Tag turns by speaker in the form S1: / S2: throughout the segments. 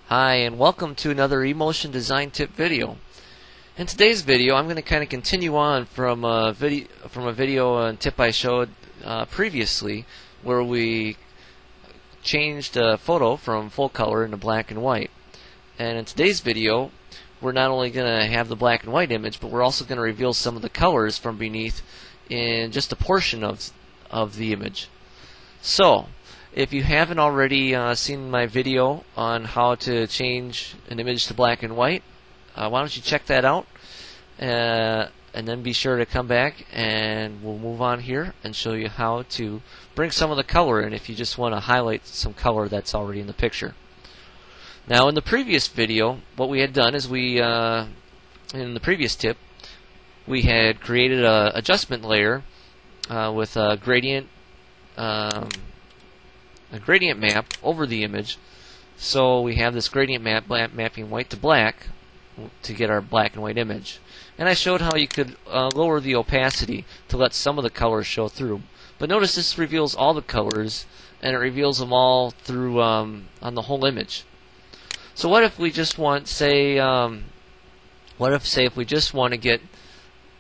S1: Hi, and welcome to another eMotion design tip video. In today's video, I'm going to kind of continue on from a video and tip I showed previously, where we changed a photo from full color into black and white. And in today's video, we're not only going to have the black and white image, but we're also going to reveal some of the colors from beneath in just a portion of the image. So, if you haven't already seen my video on how to change an image to black and white, why don't you check that out, and then be sure to come back and we'll move on here and show you how to bring some of the color in if you just want to highlight some color that's already in the picture. Now, in the previous video, what we had done is in the previous tip, we had created an adjustment layer with a gradient map over the image. So we have this gradient map mapping white to black to get our black and white image. And I showed how you could lower the opacity to let some of the colors show through. But notice this reveals all the colors, and it reveals them all through on the whole image. So what if we just want, say if we just want to get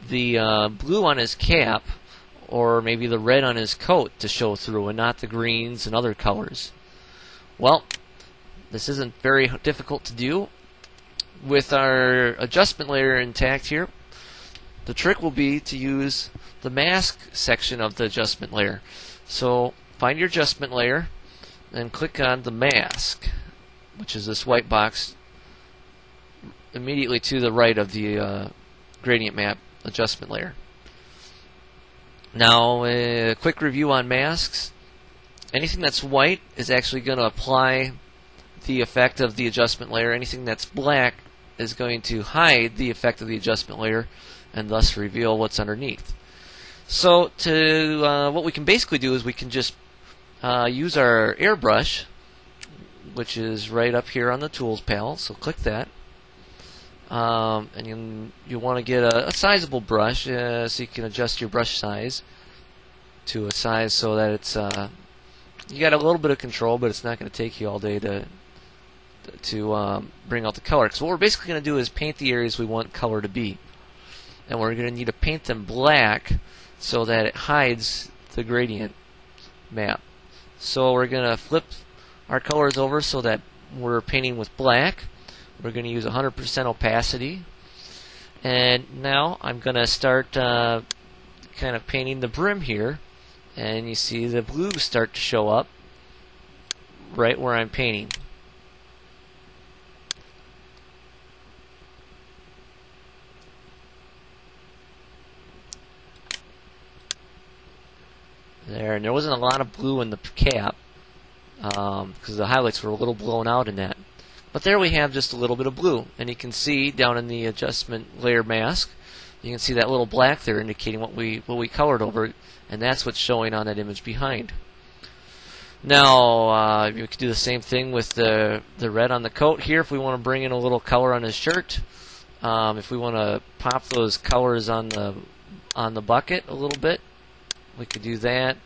S1: the blue on his cap, or maybe the red on his coat to show through and not the greens and other colors? Well, this isn't very difficult to do. With our adjustment layer intact here, the trick will be to use the mask section of the adjustment layer. So find your adjustment layer and click on the mask, which is this white box immediately to the right of the gradient map adjustment layer. Now, a quick review on masks. Anything that's white is actually going to apply the effect of the adjustment layer. Anything that's black is going to hide the effect of the adjustment layer and thus reveal what's underneath. So what we can basically do is we can just use our airbrush, which is right up here on the tools panel. So click that. And you want to get a sizable brush, so you can adjust your brush size to a size so that it's you got a little bit of control, but it's not going to take you all day to bring out the color. Because what we're basically going to do is paint the areas we want color to be, and we're going to need to paint them black so that it hides the gradient map. So we're going to flip our colors over so that we're painting with black. We're going to use 100% opacity, and now I'm going to start kind of painting the brim here, and you see the blue start to show up right where I'm painting. There, and there wasn't a lot of blue in the cap because the highlights were a little blown out in that. But there we have just a little bit of blue, and you can see down in the adjustment layer mask, you can see that little black there indicating what we colored over, and that's what's showing on that image behind. Now you can do the same thing with the red on the coat here. If we want to bring in a little color on his shirt, if we want to pop those colors on the bucket a little bit, we could do that.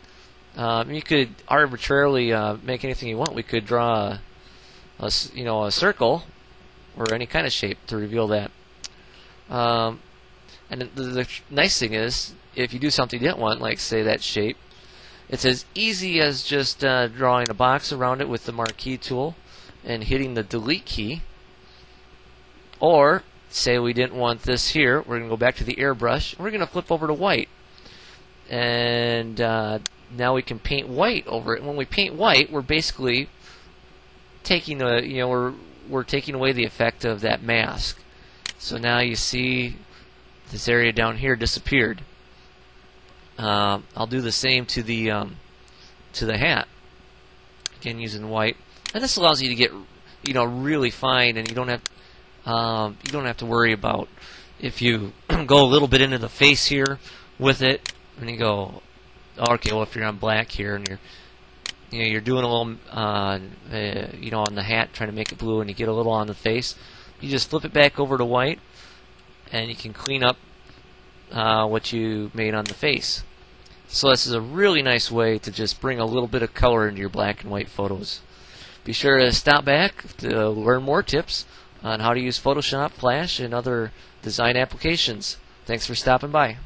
S1: You could arbitrarily make anything you want. We could draw a circle or any kind of shape to reveal that. And the nice thing is, if you do something you didn't want, like say that shape, it's as easy as just drawing a box around it with the marquee tool and hitting the delete key. Or say we didn't want this here, we're going to go back to the airbrush. We're going to flip over to white, and now we can paint white over it. And when we paint white, we're basically taking we're taking away the effect of that mask. So now you see this area down here disappeared. I'll do the same to the hat, again using white, and this allows you to get really fine, and you don't have to worry about if you go a little bit into the face here with it, and you go, okay, well, if you're on black here and you're doing a little, on the hat, trying to make it blue, and you get a little on the face, you just flip it back over to white, and you can clean up what you made on the face. So this is a really nice way to just bring a little bit of color into your black and white photos. Be sure to stop back to learn more tips on how to use Photoshop, Flash, and other design applications. Thanks for stopping by.